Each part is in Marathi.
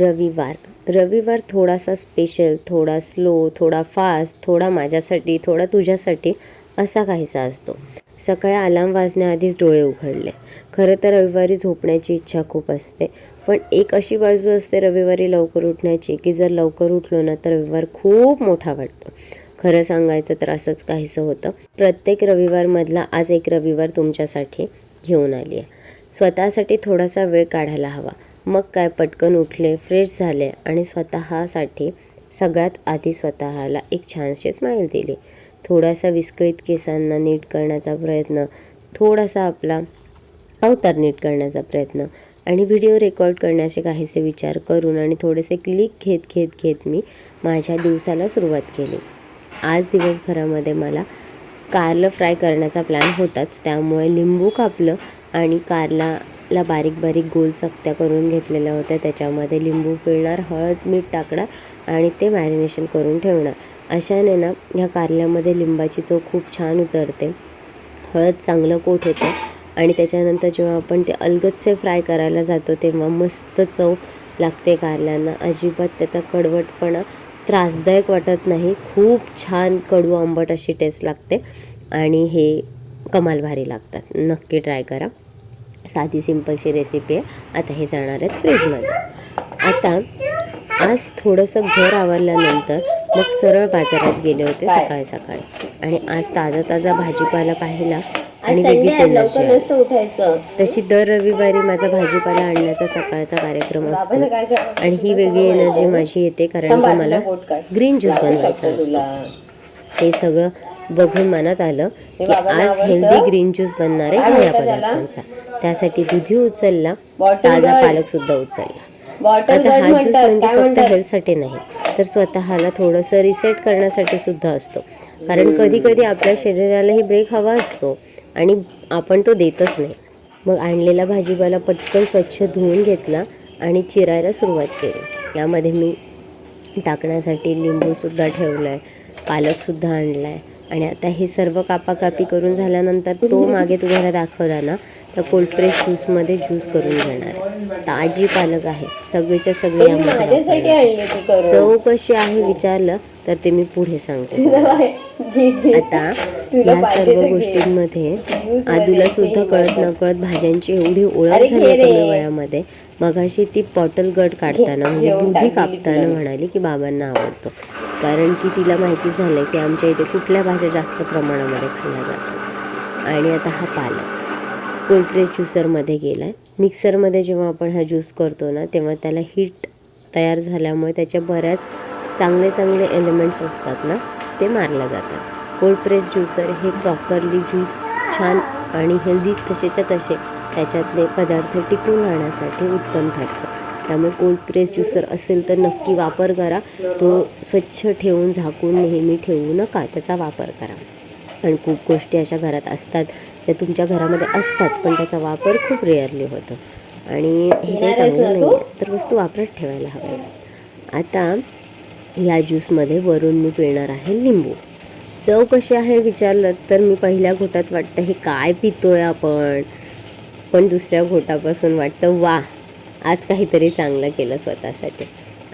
रविवार थोडासा स्पेशल, थोडा स्लो, थोडा फास्ट, थोडा माझ्यासाठी, थोडा तुझ्यासाठी असा काहीसा असतो. सकाळी अलार्म वाजण्याआधीच डोळे उघडले. खरं तर रविवारी झोपण्याची इच्छा खूप असते, पण एक अशी बाजू असते रविवारी लवकर उठण्याची की जर लवकर उठलो ना तर रविवार खूप मोठा वाटतो. खरं सांगायचं तर असंच काहीसं होतं. प्रत्येक रविवारमधला आज एक रविवार तुमच्यासाठी घेऊन आली आहे. स्वतःसाठी थोडासा वेळ काढायला हवा. मग काय, पटकन उठले, फ्रेश झाले आणि स्वतःसाठी सगळ्यात आधी स्वतःला एक छानशी स्माईल दिली. थोडासा विस्कळीत केसांना नीट करण्याचा प्रयत्न, थोडासा आपला अवतार नीट करण्याचा प्रयत्न आणि व्हिडिओ रेकॉर्ड करण्याचे काहीसे विचार करून आणि थोडेसे क्लिक घेत मी माझ्या दिवसाला सुरुवात केली. आज दिवसभरामध्ये मला कारलं फ्राय करण्याचा प्लॅन होताच, त्यामुळे लिंबू कापलं आणि कारल्याला बारीक बारीक गोल चकत्या करून घेतलेल्या होत्या. त्याच्यामध्ये लिंबू पिळणार, हळद मीठ टाकणार आणि ते मॅरिनेशन करून ठेवणार. अशाने ना ह्या कारल्यामध्ये लिंबाची चव खूप छान उतरते, हळद चांगलं कोट होतं आणि त्याच्यानंतर जेव्हा आपण ते अलगदसे फ्राय करायला जातो तेव्हा मस्त चव लागते कारल्यांना. अजिबात त्याचा कडवटपणा त्रासदायक वाटत नाही. खूप छान कडू आंबट अशी टेस्ट लागते आणि हे कमाल भारी लागतात. नक्की ट्राय करा. साधी सिंपलशी रेसिपी आहे. आता हे जाणार आहेत फ्रीजमध्ये. आता आज थोडंसं घर आवरल्यानंतर मग सरळ बाजारात गेले होते सकाळी आणि आज ताजा भाजीपाला पाहिला आणि वेगळीच एनर्जी आली. तशी दर रविवारी माझा भाजीपाला आणण्याचा सकाळचा कार्यक्रम असतो आणि ही वेगळी एनर्जी माझी येते कारण की मला ग्रीन ज्यूस बनवायचा असतो. हे सगळं बघून मनात आलं की आज हेल्दी ग्रीन ज्यूस बनणार आहे या पदार्थांचा. त्यासाठी दुधी उचलला, ताजा पालकसुद्धा उचलला. आता हा ज्यूस म्हणजे फक्त हेल्थसाठी नाही तर स्वतःला थोडंसं रिसेट करण्यासाठी सुद्धा असतो. कारण कधी कधी आपल्या शरीरालाही ब्रेक हवा असतो आणि आपण तो देतच नाही. मग आणलेला भाजीपाला पटकन स्वच्छ धुवून घेतला आणि चिरायला सुरुवात केली. यामध्ये मी टाकण्यासाठी लिंबूसुद्धा ठेवला आहे, पालकसुद्धा आणला आहे आणि आता हे सर्व कापाकापी करून झाल्यानंतर तो मागे तुम्हाला दाखवला ना तर कोल्ड प्रेस ज्यूसमध्ये ज्यूस करून घेणार आहे. ताजी पालक आहे, सगळीच्या सगळी यामध्ये. चव कशी आहे विचारलं तर ते मी पुढे सांगते. आता या सर्व गोष्टींमध्ये आदूला सुद्धा कळत नकळत भाज्यांची एवढी ओळख झाली कमी वयामध्ये. मगाशी ती बॉटल गट काढताना म्हणजे दुधी कापताना म्हणाली की बाबांना आवडतो, कारण की तिला माहिती झालं की आमच्या इथे कुठल्या भाज्या जास्त प्रमाणामध्ये खाल्ल्या जातात. आणि आता हा पालक कोल्ड प्रेस ज्युसरमध्ये गेला आहे. मिक्सरमध्ये जेव्हा आपण हा ज्यूस करतो ना तेव्हा त्याला हीट तयार झाल्यामुळे त्याच्या बऱ्याच चांगले एलिमेंट्स असतात ना ते मारल्या जातात. कोल्ड प्रेस ज्युसर हे प्रॉपरली ज्यूस छान आणि हेल्दी तसेच्या तसे त्याच्यातले पदार्थ टिकून राहण्यासाठी उत्तम ठरतात. त्यामुळे कोल्ड प्रेस ज्युसर असेल तर नक्की वापर करा. तो स्वच्छ ठेवून झाकून नेहमी ठेवू नका, त्याचा वापर करा. आणि खूप गोष्टी अशा घरात असतात त्या तुमच्या घरामध्ये असतात पण त्याचा वापर खूप रेअरली होतो आणि हे काही चांगलं नाही आहे, तर वस्तू वापरत ठेवायला हव्या. आता या ज्यूसमध्ये वरून मी पिळणार आहे लिंबू. चव कशी आहे विचारलं तर मी पहिल्या घोटात वाटतं हे काय पितोय आपण, पण दुसऱ्या घोटापासून वाटतं वा, आज काहीतरी चांगलं केलं स्वतःसाठी.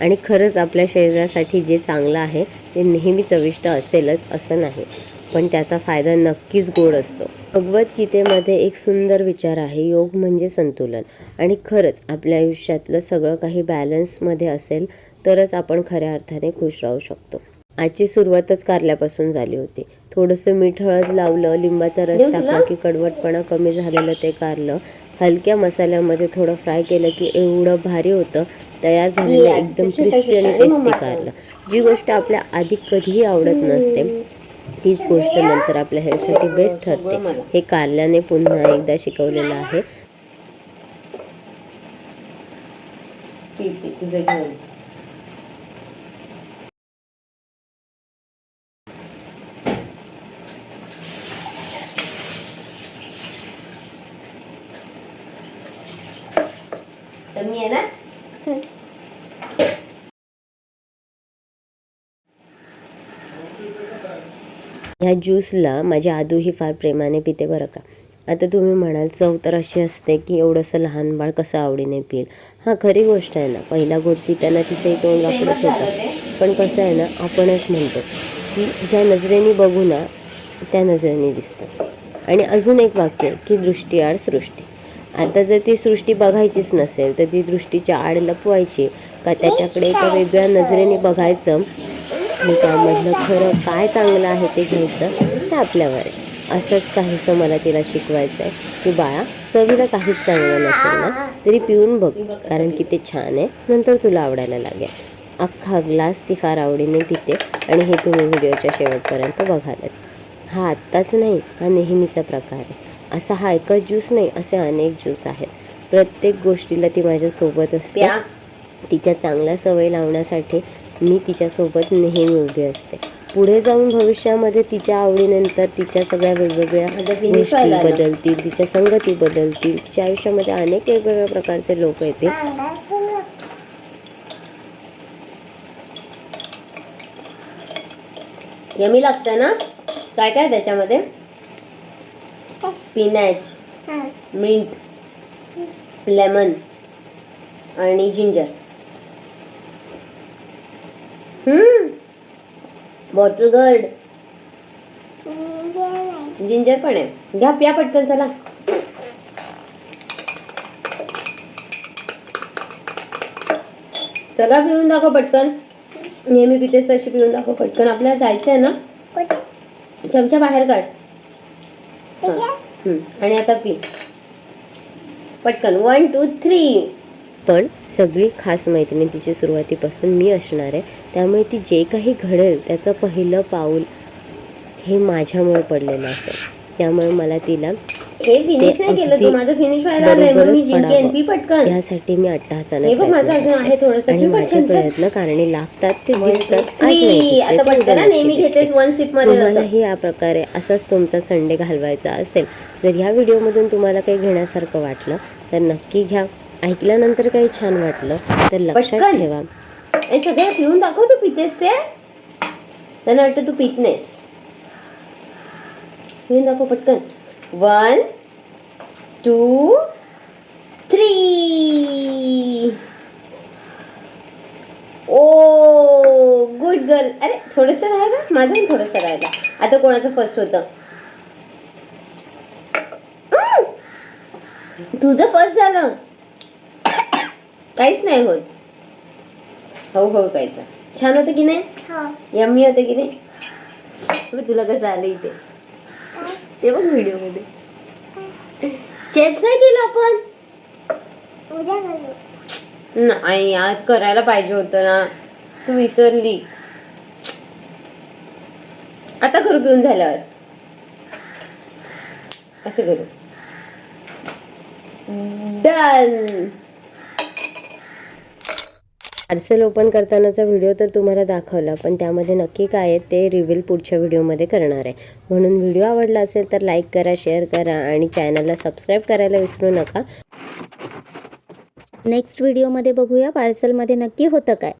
आणि खरंच आपल्या शरीरासाठी जे चांगलं आहे ते नेहमी चविष्ट असेलच असं नाही, पण त्याचा फायदा नक्कीच गोड असतो. भगवद्गीतेमध्ये एक सुंदर विचार आहे, योग म्हणजे संतुलन. आणि खरंच आपल्या आयुष्यातलं सगळं काही बॅलन्समध्ये असेल तरच आपण खऱ्या अर्थाने खुश राहू शकतो. आजची सुरुवातच कारल्यापासून झाली होती. थोडंसं मीठ हळद लावलं, लिंबाचा रस टाकला की कडवटपणा कमी झालेलं ते कारलं हलक्या मसाल्यामध्ये थोडं फ्राय केलं की एवढं भारी होतं. तयार झालेलं एकदम क्रिस्पी आणि टेस्टी कारलं. जी गोष्ट आपल्या आधी कधीही आवडत नसते तीच गोष्ट नंतर आपल्या हेल्थसाठी बेस्ट ठरते. हे कारल्याने पुन्हा एकदा शिकवलेलं आहे. कमी आहे ना. ह्या ज्यूसला माझी आदू ही फार प्रेमाने पिते बरं का. आता तुम्ही म्हणाल चव तर अशी असते की एवढंसं लहान बाळ कसं आवडीने पिईल. हां, खरी गोष्ट आहे ना, पहिला घोट पिताना तिचंही तोंड वाकडंच होतं. पण कसं आहे ना, आपणच म्हणतो की ज्या नजरेने बघू ना त्या नजरेने दिसतं. आणि अजून एक वाक्य की दृष्टीआड सृष्टी. आता जर ती सृष्टी बघायचीच नसेल तर ती दृष्टीच्या आड लपवायची का त्याच्याकडे एका वेगळ्या नजरेने बघायचं आणि त्यामधलं खरं काय चांगलं आहे ते घ्यायचं, ते आपल्यावर आहे. असंच काहीसं मला तिला शिकवायचं आहे की बाळा, चवीला काहीच चांगलं नसेल ना तरी पिऊन बघ, कारण की ते छान आहे, नंतर तुला आवडायला लागेल. अख्खा ग्लास ती फार आवडीने पिते आणि हे तुम्ही व्हिडिओच्या शेवटपर्यंत बघालच. हा आत्ताच नाही, हा नेहमीचा प्रकार आहे. असा हा एकच ज्यूस नाही, असे अनेक ज्यूस आहेत. प्रत्येक गोष्टीला ती माझ्यासोबत असते. तिच्या चांगल्या सवयी लावण्यासाठी मी तिच्यासोबत नेहमी उभी असते. पुढे जाऊन भविष्यामध्ये तिच्या आवडीनंतर तिच्या सगळ्या वेगवेगळ्या गोष्टी बदलतील, तिच्या संगती बदलतील, तिच्या आयुष्यामध्ये अनेक वेगवेगळ्या प्रकारचे लोक येतील. यमी लागतं ना. काय काय त्याच्यामध्ये? स्पिनॅच, मिंट, लेमन आणि जिंजर. बॉटल गर्ड, जिंजर पण आहे. घ्या प्या पटकन, चला. चला पिऊन दाखव पटकन. नेहमी पितेस तशी पिऊन दाखव पटकन. आपल्याला जायचं आहे ना. चमचा बाहेर काढ. आणि आता पी पटकन. 1 2 3. पण सगळी खास मैत्रिणी तिची सुरुवातीपासून मी असणार आहे. त्यामुळे ती जे काही घडेल त्याचं पहिलं पाऊल हे माझ्यामुळे पडलेलं असेल. त्यामुळे मला तिला बरोबरच पडावं यासाठी मी अट्टहासाने प्रयत्न करते. आणि माझे प्रयत्न कारणे लागतात ते दिसतात. तुम्हालाही या प्रकारे असाच तुमचा संडे घालवायचा असेल, जर ह्या व्हिडिओमधून तुम्हाला काही घेण्यासारखं वाटलं तर नक्की घ्या. ऐकल्यानंतर काही छान वाटलं तर लक्षात ठेवा. हे सगळं पिऊन दाखव. तू पितेस ते? त्यांना वाटतं तू पित नाहीस. पिऊन दाखव पटकन. 1 2 3. ओ गुड गर्ल. अरे थोडस राहिलं, माझं पण थोडस राहिलं. आता कोणाचं फर्स्ट होतं? तुझं फर्स्ट झालं. काहीच नाही होत. हळूहळू प्यायचं. छान होतं की नाही? यम्मी होतं की नाही? तुला कसं आलं इथे ते बघ व्हिडिओ मध्ये. चेस नाही केलं आपण. नाही, आज करायला पाहिजे होतं ना, तू विसरली. आता करू पिऊन झाल्यावर. असं करू. डन. पार्सल ओपन करतानाचा व्हिडिओ तर तुम्हाला दाखवला, पण त्यामध्ये नक्की काय आहे ते रिव्हील पुढच्या व्हिडिओमध्ये करणार आहे. म्हणून व्हिडिओ आवडला असेल तर लाईक करा, शेअर करा आणि चॅनलला सबस्क्राईब करायला विसरू नका. नेक्स्ट व्हिडिओमध्ये बघूया पार्सलमध्ये नक्की होतं काय.